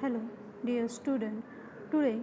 Hello, dear student. Today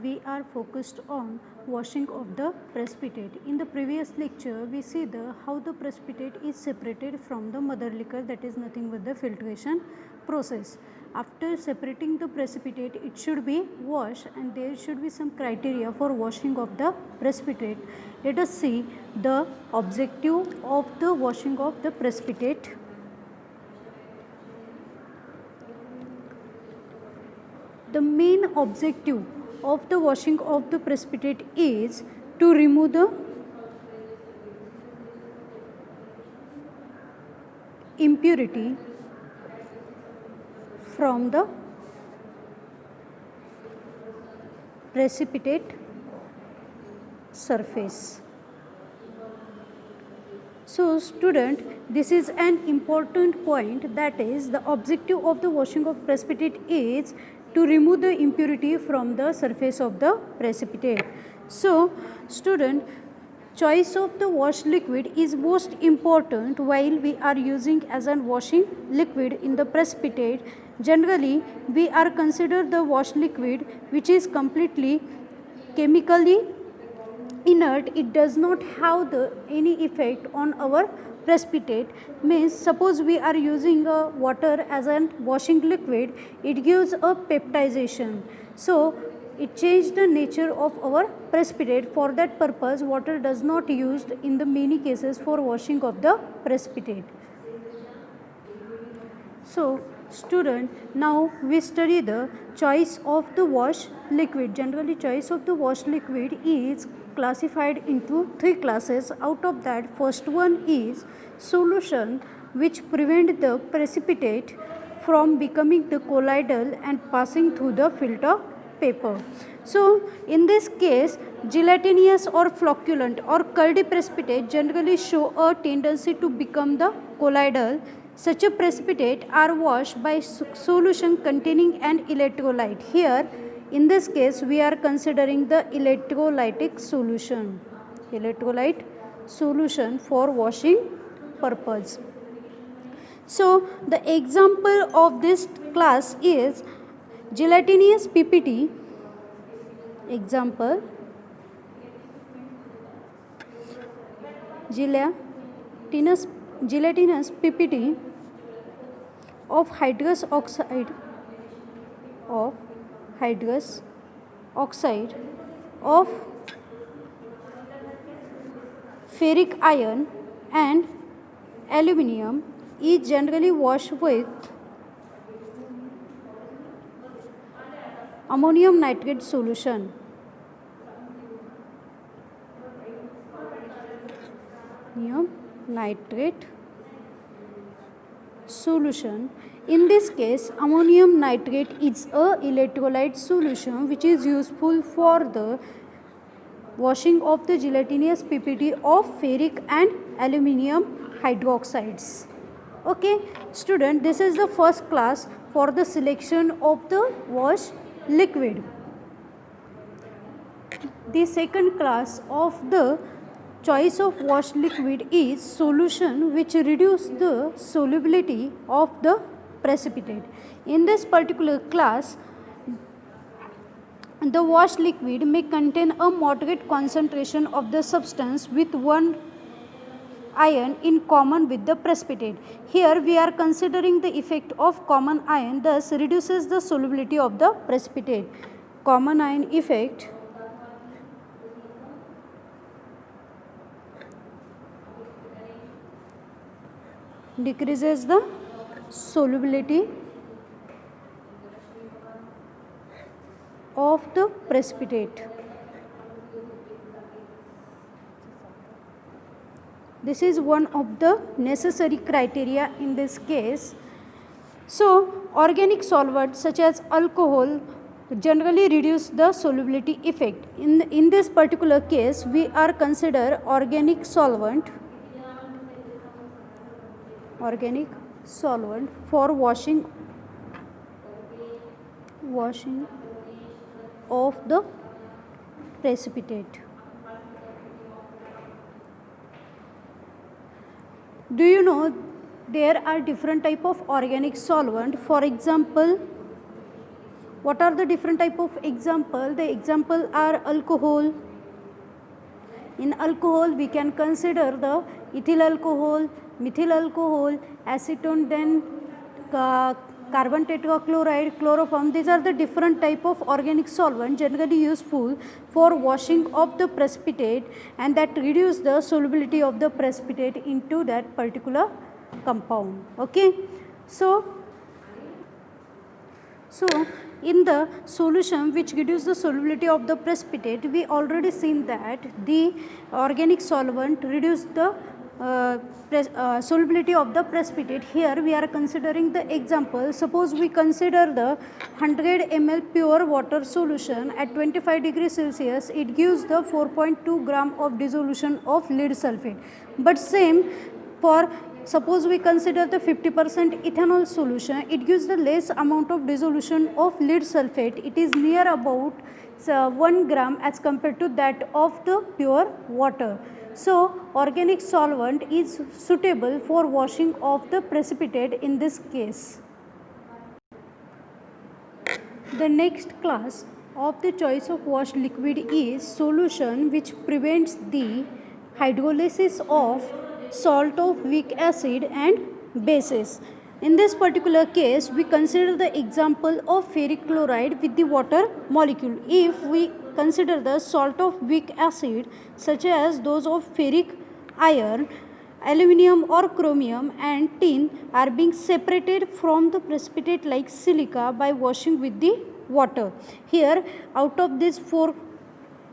we are focused on washing of the precipitate. In the previous lecture, we see how the precipitate is separated from the mother liquor, that is nothing but the filtration process. After separating the precipitate, it should be washed, and there should be some criteria for washing of the precipitate. Let us see the objective of the washing of the precipitate. The main objective of the washing of the precipitate is to remove the impurity from the precipitate surface. So student, this is an important point, that is the objective of the washing of precipitate is to remove the impurity from the surface of the precipitate. So student, choice of the wash liquid is most important while we are using as a washing liquid in the precipitate. Generally, we are consider the wash liquid which is completely chemically inert. It does not have any effect on our precipitate. Means suppose we are using water as a washing liquid, it gives a peptization, so it changed the nature of our precipitate. For that purpose, water does not used in the many cases for washing of the precipitate. So student, now we study the choice of the wash liquid. Generally, choice of the wash liquid is classified into three classes. Out of that, first one is solution, which prevent the precipitate from becoming the colloidal and passing through the filter paper. So in this case, gelatinous or flocculent or curdy precipitate generally show a tendency to become the colloidal. Such a precipitate are washed by solution containing an electrolyte. Here in this case we are considering the electrolytic solution, for washing purpose. So the example of this class is gelatinous PPT. Example, gelatinous PPT of hydrous oxide of ferric iron and aluminium is generally washed with ammonium nitrate solution. In this case, ammonium nitrate is a electrolyte solution which is useful for the washing of the gelatinous PPT of ferric and aluminium hydroxides. Okay, student, this is the first class for the selection of the wash liquid. The second class of the choice of wash liquid is solution which reduce the solubility of the precipitate. In this particular class, the wash liquid may contain a moderate concentration of the substance with one ion in common with the precipitate. Here we are considering the effect of common ion, thus reduces the solubility of the precipitate. Common ion effect decreases the solubility of the precipitate. This is one of the necessary criteria in this case. So organic solvents such as alcohol generally reduce the solubility effect. In this particular case, we are consider organic solvent for washing of the precipitate. Do you know there are different type of organic solvent? For example, What are the different type of example? The example are alcohol. In alcohol we can consider the ethyl alcohol, methyl alcohol, acetone, then carbon tetrachloride, chloroform. These are the different type of organic solvent generally useful for washing of the precipitate, and that reduce the solubility of the precipitate into that particular compound. Okay. So in the solution which reduce the solubility of the precipitate, we already seen that the organic solvent reduce the solubility of the precipitate. Here we are considering the example. Suppose we consider the 100 ml pure water solution at 25 degrees Celsius, it gives the 4.2 gram of dissolution of lead sulfate. But same for, suppose we consider the 50% ethanol solution, it gives the less amount of dissolution of lead sulfate. It is near about 1 gram as compared to that of the pure water. So organic solvent is suitable for washing of the precipitate in this case. The next class of the choice of wash liquid is solution which prevents the hydrolysis of salt of weak acid and bases. In this particular case, we consider the example of ferric chloride with the water molecule. If we consider the salt of weak acid such as those of ferric, iron, aluminum or chromium and tin are being separated from the precipitate like silica by washing with the water. Here out of these 4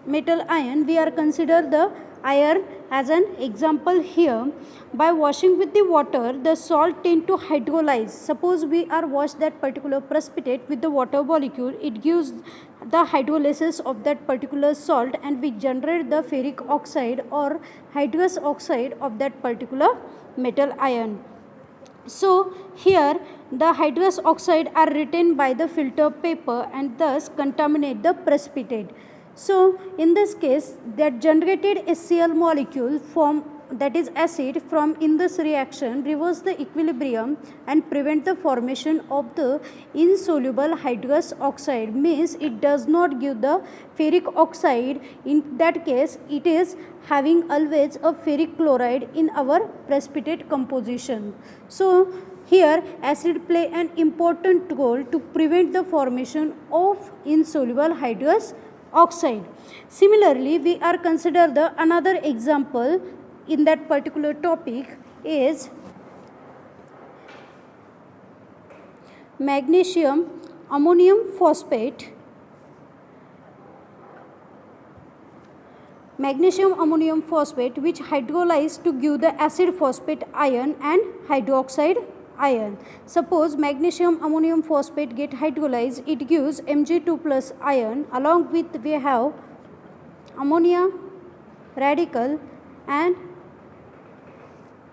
metal ion we are consider the iron as an example. Here by washing with the water the salt tend to hydrolyze. Suppose we are wash that particular precipitate with the water molecule, it gives the hydrolysis of that particular salt and we generate the ferric oxide or hydrous oxide of that particular metal ion. So here the hydrous oxide are retained by the filter paper and thus contaminate the precipitate. So in this case that generated HCl molecule form, that is acid, from in this reaction reverse the equilibrium and prevent the formation of the insoluble hydrous oxide, means it does not give the ferric oxide. In that case it is having always a ferric chloride in our precipitate composition. So here acid play an important role to prevent the formation of insoluble hydrous oxide. Similarly, we are consider the another example in that particular topic is magnesium ammonium phosphate. Magnesium ammonium phosphate which hydrolyze to give the acid phosphate ion and hydroxide ion. Suppose magnesium ammonium phosphate get hydrolyzed, it gives Mg2 plus ion, along with we have ammonia radical and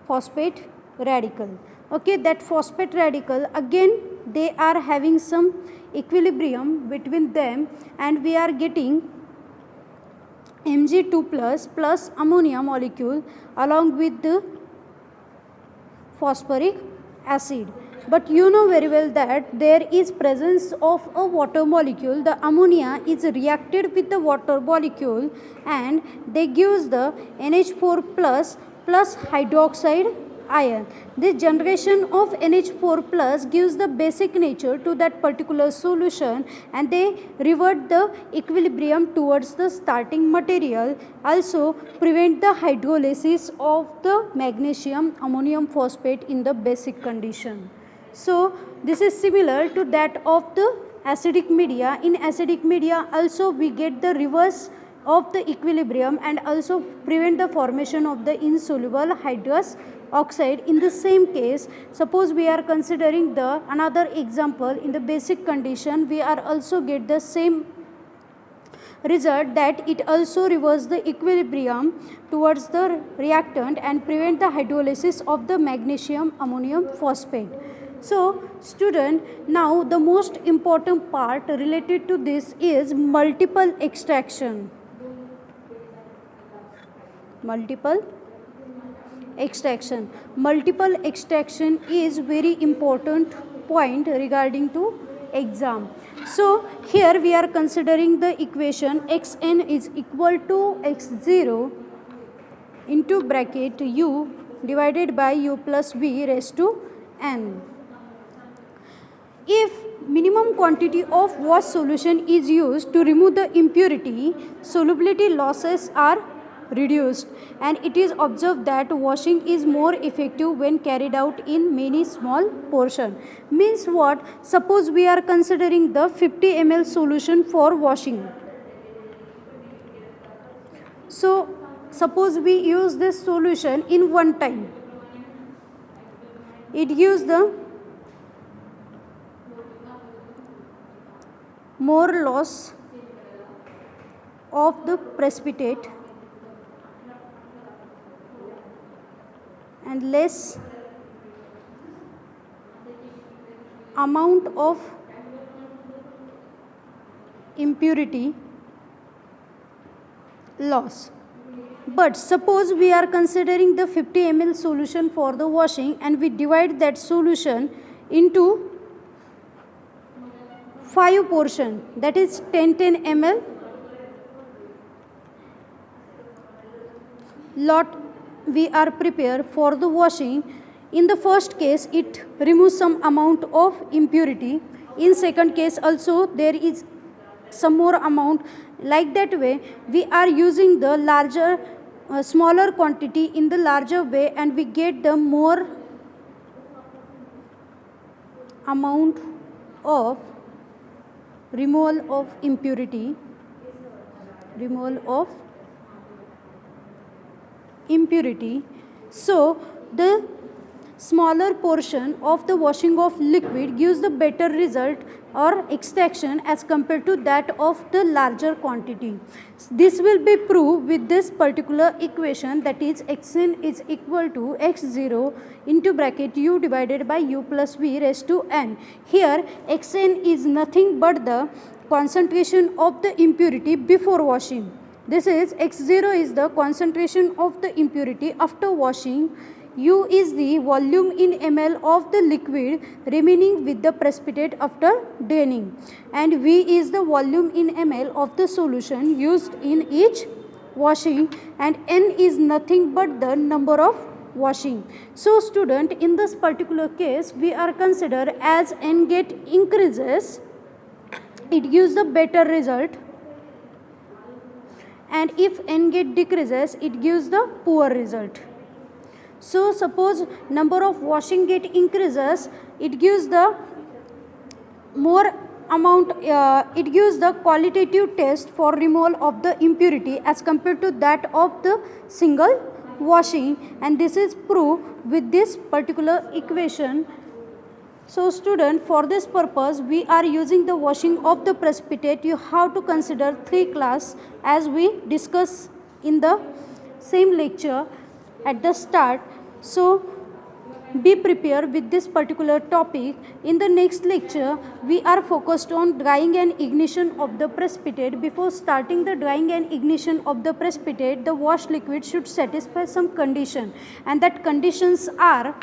phosphate radical. Okay, that phosphate radical again they are having some equilibrium between them and we are getting Mg2 plus ammonia molecule along with the phosphoric acid. But you know very well that there is presence of a water molecule. The ammonia is reacted with the water molecule and they gives the NH4 plus hydroxide ion. This generation of NH4 plus gives the basic nature to that particular solution and they revert the equilibrium towards the starting material, also prevent the hydrolysis of the magnesium ammonium phosphate in the basic condition. So this is similar to that of the acidic media. In acidic media also we get the reverse of the equilibrium and also prevent the formation of the insoluble hydrous oxide. In the same case, suppose we are considering the another example in the basic condition, we are also get the same result, that it also reverse the equilibrium towards the reactant and prevent the hydrolysis of the magnesium ammonium phosphate. So student, now the most important part related to this is multiple extraction. Multiple extraction is very important point regarding to exam. So here we are considering the equation xn is equal to x0 into bracket u divided by u plus v raised to n. If minimum quantity of wash solution is used to remove the impurity, solubility losses are reduced, and it is observed that washing is more effective when carried out in many small portion. Means what? Suppose we are considering the 50 ml solution for washing. So suppose we use this solution in one time. It gives the more loss of the precipitate and less amount of impurity loss. But suppose we are considering the 50 ml solution for the washing and we divide that solution into 5 portion, that is 10 ml lot we are prepared for the washing. In the first case it removes some amount of impurity, in second case also there is some more amount. Like that way we are using the larger smaller quantity in the larger way and we get the more amount of removal of impurity. So the smaller portion of the washing of liquid gives the better result or extraction as compared to that of the larger quantity. This will be proved with this particular equation, that is xn is equal to x0 into bracket u divided by u plus v raised to n. Here xn is nothing but the concentration of the impurity before washing. This is x0 is the concentration of the impurity after washing. U is the volume in ml of the liquid remaining with the precipitate after draining, and V is the volume in ml of the solution used in each washing, and N is nothing but the number of washing. So student, in this particular case we are consider as N get increases it gives the better result, and if N get decreases it gives the poor result. So suppose number of washing get increases, it gives the more amount, it gives the qualitative test for removal of the impurity as compared to that of the single washing, and this is proved with this particular equation. So student, for this purpose we are using the washing of the precipitate. You have to consider 3 class as we discuss in the same lecture at the start. So be prepared with this particular topic. In the next lecture we are focused on drying and ignition of the precipitate. Before starting the drying and ignition of the precipitate, the wash liquid should satisfy some condition, and that conditions are,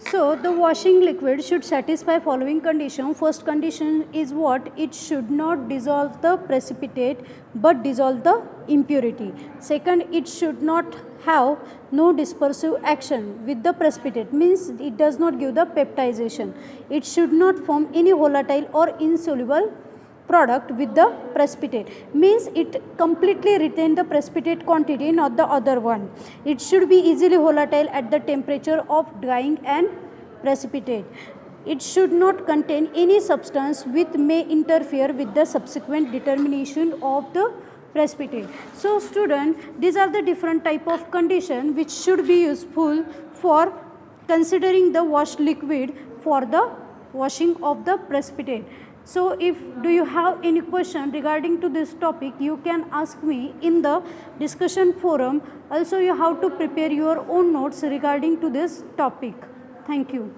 so the washing liquid should satisfy following condition. First condition is what? It should not dissolve the precipitate but dissolve the impurity. Second, it should not have no dispersive action with the precipitate, means it does not give the peptization. It should not form any volatile or insoluble product with the precipitate, means it completely retain the precipitate quantity, not the other one. It should be easily volatile at the temperature of drying and precipitate. It should not contain any substance which may interfere with the subsequent determination of the precipitate. So student, these are the different type of condition which should be useful for considering the wash liquid for the washing of the precipitate. So if do you have any question regarding to this topic, you can ask me in the discussion forum. Also you have to prepare your own notes regarding to this topic. Thank you.